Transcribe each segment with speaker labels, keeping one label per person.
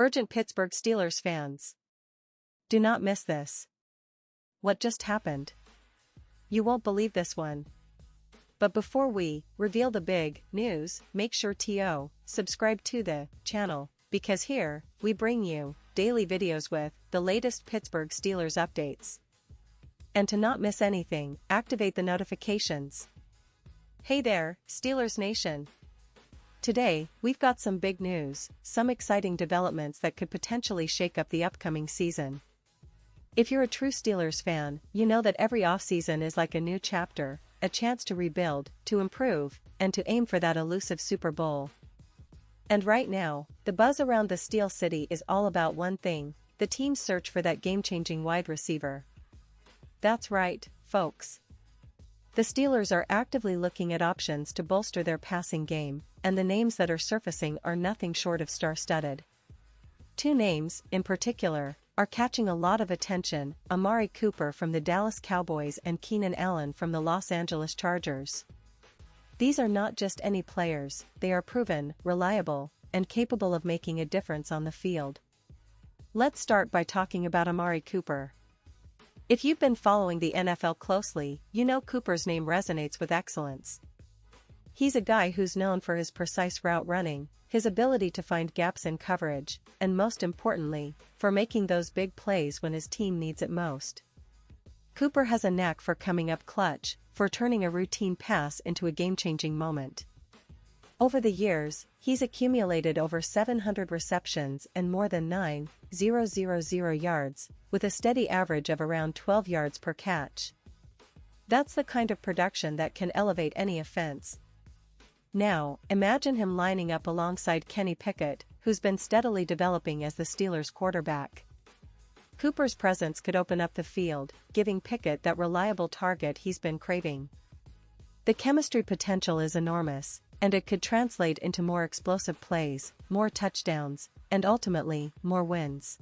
Speaker 1: Urgent Pittsburgh Steelers fans. Do not miss this. What just happened? You won't believe this one. But before we reveal the big news, make sure to subscribe to the channel, because here, we bring you daily videos with the latest Pittsburgh Steelers updates. And to not miss anything, activate the notifications. Hey there, Steelers Nation! Today, we've got some big news, some exciting developments that could potentially shake up the upcoming season. If you're a true Steelers fan, you know that every offseason is like a new chapter, a chance to rebuild, to improve, and to aim for that elusive Super Bowl. And right now, the buzz around the Steel City is all about one thing: the team's search for that game-changing wide receiver. That's right, folks. The Steelers are actively looking at options to bolster their passing game, and the names that are surfacing are nothing short of star-studded. Two names, in particular, are catching a lot of attention: Amari from the Dallas Cowboys and Keenan Allen from the Los Angeles Chargers. These are not just any players, they are proven, reliable, and capable of making a difference on the field. Let's start by talking about Amari. If you've been following the NFL closely, you know Cooper's name resonates with excellence. He's a guy who's known for his precise route running, his ability to find gaps in coverage, and most importantly, for making those big plays when his team needs it most. Cooper has a knack for coming up clutch, for turning a routine pass into a game-changing moment. Over the years, he's accumulated over 700 receptions and more than 9,000 yards, with a steady average of around 12 yards per catch. That's the kind of production that can elevate any offense. Now, imagine him lining up alongside Kenny Pickett, who's been steadily developing as the Steelers' quarterback. Cooper's presence could open up the field, giving Pickett that reliable target he's been craving. The chemistry potential is enormous, and it could translate into more explosive plays, more touchdowns, and ultimately, more wins.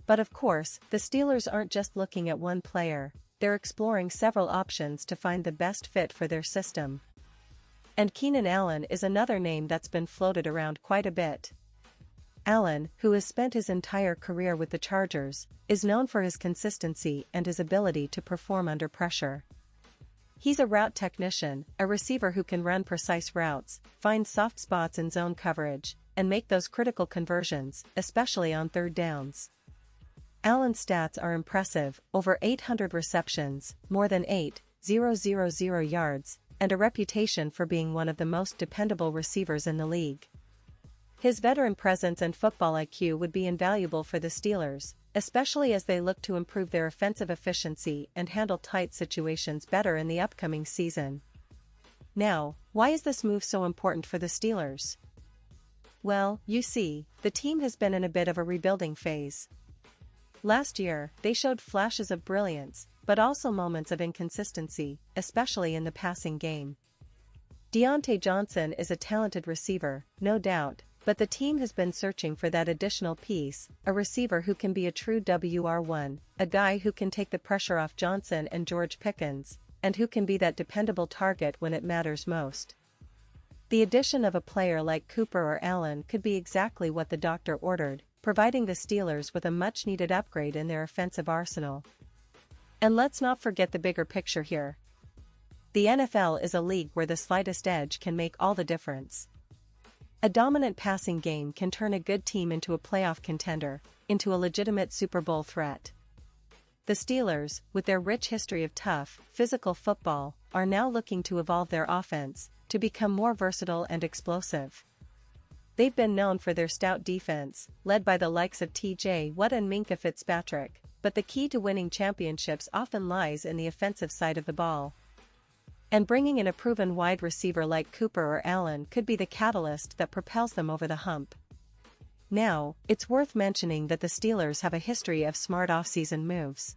Speaker 1: But of course, the Steelers aren't just looking at one player, they're exploring several options to find the best fit for their system. And Keenan Allen is another name that's been floated around quite a bit. Allen, who has spent his entire career with the Chargers, is known for his consistency and his ability to perform under pressure. He's a route technician, a receiver who can run precise routes, find soft spots in zone coverage, and make those critical conversions, especially on third downs. Allen's stats are impressive: over 800 receptions, more than 8,000 yards, and a reputation for being one of the most dependable receivers in the league. His veteran presence and football IQ would be invaluable for the Steelers, especially as they look to improve their offensive efficiency and handle tight situations better in the upcoming season. Now, why is this move so important for the Steelers? Well, you see, the team has been in a bit of a rebuilding phase. Last year, they showed flashes of brilliance, but also moments of inconsistency, especially in the passing game. Deontay Johnson is a talented receiver, no doubt, but the team has been searching for that additional piece, a receiver who can be a true WR1, a guy who can take the pressure off Johnson and George Pickens, and who can be that dependable target when it matters most. The addition of a player like Cooper or Allen could be exactly what the doctor ordered, providing the Steelers with a much-needed upgrade in their offensive arsenal. And let's not forget the bigger picture here. The NFL is a league where the slightest edge can make all the difference. A dominant passing game can turn a good team into a playoff contender, into a legitimate Super Bowl threat. The Steelers, with their rich history of tough, physical football, are now looking to evolve their offense, to become more versatile and explosive. They've been known for their stout defense, led by the likes of T.J. Watt and Minkah Fitzpatrick, but the key to winning championships often lies in the offensive side of the ball. And bringing in a proven wide receiver like Cooper or Allen could be the catalyst that propels them over the hump. Now, it's worth mentioning that the Steelers have a history of smart offseason moves.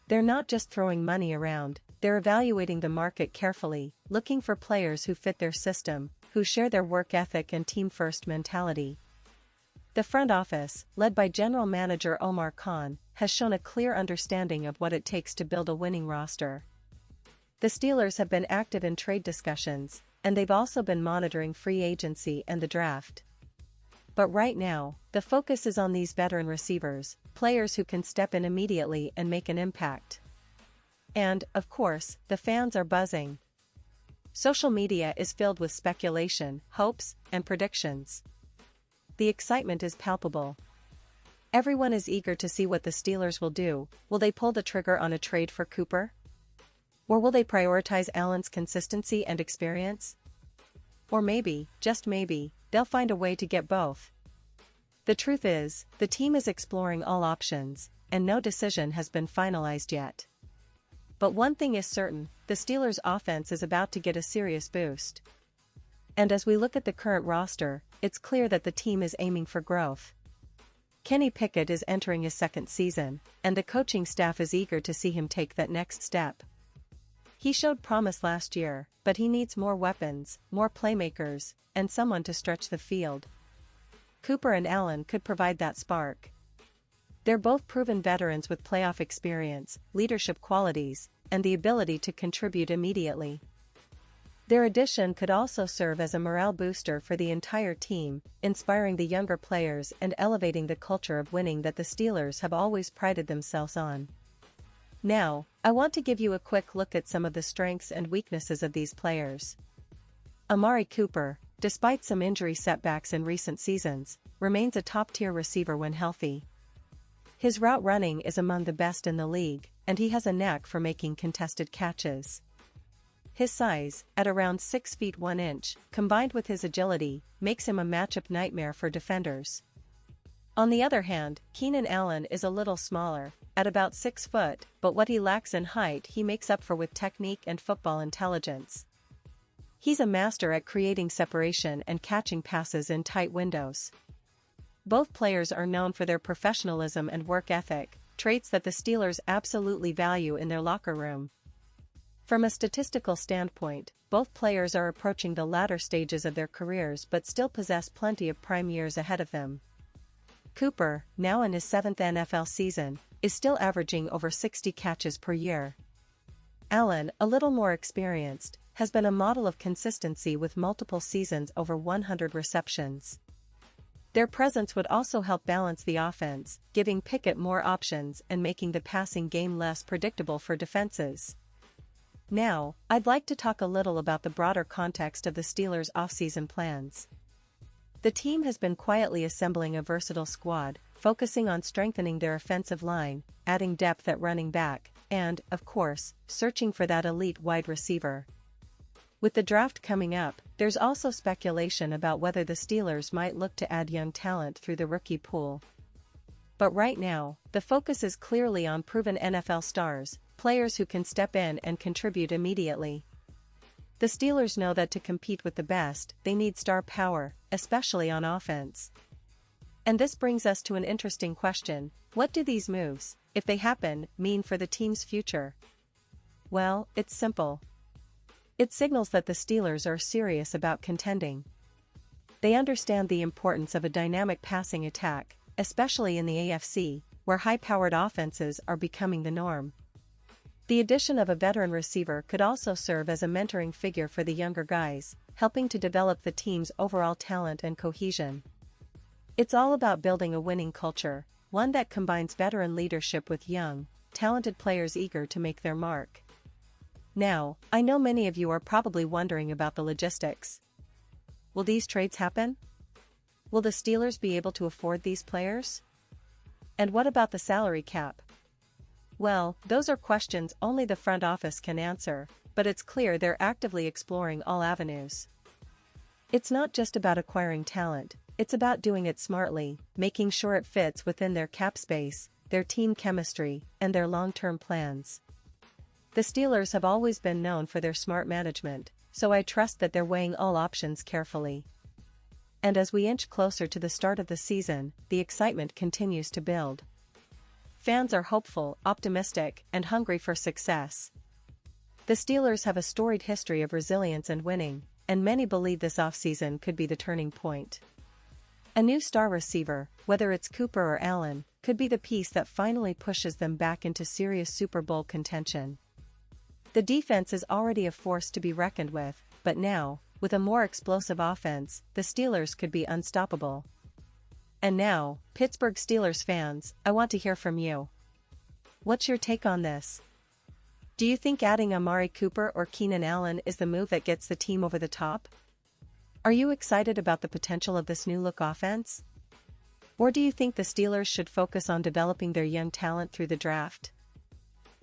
Speaker 1: They're not just throwing money around, they're evaluating the market carefully, looking for players who fit their system, who share their work ethic and team-first mentality. The front office, led by General Manager Omar Khan, has shown a clear understanding of what it takes to build a winning roster. The Steelers have been active in trade discussions, and they've also been monitoring free agency and the draft. But right now, the focus is on these veteran receivers, players who can step in immediately and make an impact. And, of course, the fans are buzzing. Social media is filled with speculation, hopes, and predictions. The excitement is palpable. Everyone is eager to see what the Steelers will do. Will they pull the trigger on a trade for Cooper? Or will they prioritize Allen's consistency and experience? Or maybe, just maybe, they'll find a way to get both. The truth is, the team is exploring all options, and no decision has been finalized yet. But one thing is certain, the Steelers' offense is about to get a serious boost. And as we look at the current roster, it's clear that the team is aiming for growth. Kenny Pickett is entering his second season, and the coaching staff is eager to see him take that next step. He showed promise last year, but he needs more weapons, more playmakers, and someone to stretch the field. Cooper and Allen could provide that spark. They're both proven veterans with playoff experience, leadership qualities, and the ability to contribute immediately. Their addition could also serve as a morale booster for the entire team, inspiring the younger players and elevating the culture of winning that the Steelers have always prided themselves on. Now, I want to give you a quick look at some of the strengths and weaknesses of these players. Amari Cooper, despite some injury setbacks in recent seasons, remains a top-tier receiver when healthy. His route running is among the best in the league, and he has a knack for making contested catches. His size, at around 6 feet 1 inch, combined with his agility, makes him a matchup nightmare for defenders. On the other hand, Keenan Allen is a little smaller, at about 6 foot, but what he lacks in height he makes up for with technique and football intelligence. He's a master at creating separation and catching passes in tight windows. Both players are known for their professionalism and work ethic, traits that the Steelers absolutely value in their locker room. From a statistical standpoint, both players are approaching the latter stages of their careers but still possess plenty of prime years ahead of them. Cooper, now in his 7th NFL season, is still averaging over 60 catches per year. Allen, a little more experienced, has been a model of consistency with multiple seasons over 100 receptions. Their presence would also help balance the offense, giving Pickett more options and making the passing game less predictable for defenses. Now, I'd like to talk a little about the broader context of the Steelers' offseason plans. The team has been quietly assembling a versatile squad, focusing on strengthening their offensive line, adding depth at running back, and, of course, searching for that elite wide receiver. With the draft coming up, there's also speculation about whether the Steelers might look to add young talent through the rookie pool. But right now, the focus is clearly on proven NFL stars, players who can step in and contribute immediately. The Steelers know that to compete with the best, they need star power, especially on offense. And this brings us to an interesting question: what do these moves, if they happen, mean for the team's future? Well, it's simple. It signals that the Steelers are serious about contending. They understand the importance of a dynamic passing attack, especially in the AFC, where high-powered offenses are becoming the norm. The addition of a veteran receiver could also serve as a mentoring figure for the younger guys, helping to develop the team's overall talent and cohesion. It's all about building a winning culture, one that combines veteran leadership with young, talented players eager to make their mark. Now, I know many of you are probably wondering about the logistics. Will these trades happen? Will the Steelers be able to afford these players? And what about the salary cap? Well, those are questions only the front office can answer, but it's clear they're actively exploring all avenues. It's not just about acquiring talent, it's about doing it smartly, making sure it fits within their cap space, their team chemistry, and their long-term plans. The Steelers have always been known for their smart management, so I trust that they're weighing all options carefully. And as we inch closer to the start of the season, the excitement continues to build. Fans are hopeful, optimistic, and hungry for success. The Steelers have a storied history of resilience and winning, and many believe this offseason could be the turning point. A new star receiver, whether it's Cooper or Allen, could be the piece that finally pushes them back into serious Super Bowl contention. The defense is already a force to be reckoned with, but now, with a more explosive offense, the Steelers could be unstoppable. And now, Pittsburgh Steelers fans, I want to hear from you. What's your take on this? Do you think adding Amari Cooper or Keenan Allen is the move that gets the team over the top? Are you excited about the potential of this new-look offense? Or do you think the Steelers should focus on developing their young talent through the draft?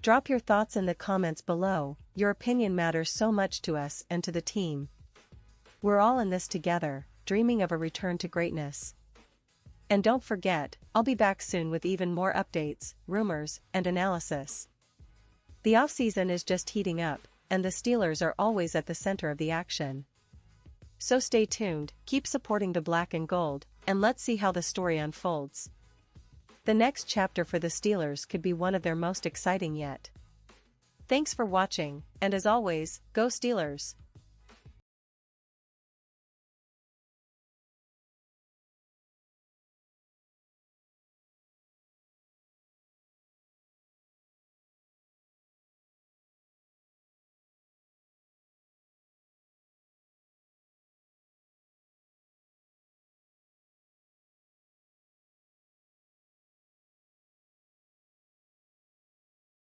Speaker 1: Drop your thoughts in the comments below. Your opinion matters so much to us and to the team. We're all in this together, dreaming of a return to greatness. And don't forget, I'll be back soon with even more updates, rumors, and analysis. The offseason is just heating up, and the Steelers are always at the center of the action. So stay tuned, keep supporting the black and gold, and let's see how the story unfolds. The next chapter for the Steelers could be one of their most exciting yet. Thanks for watching, and as always, go Steelers!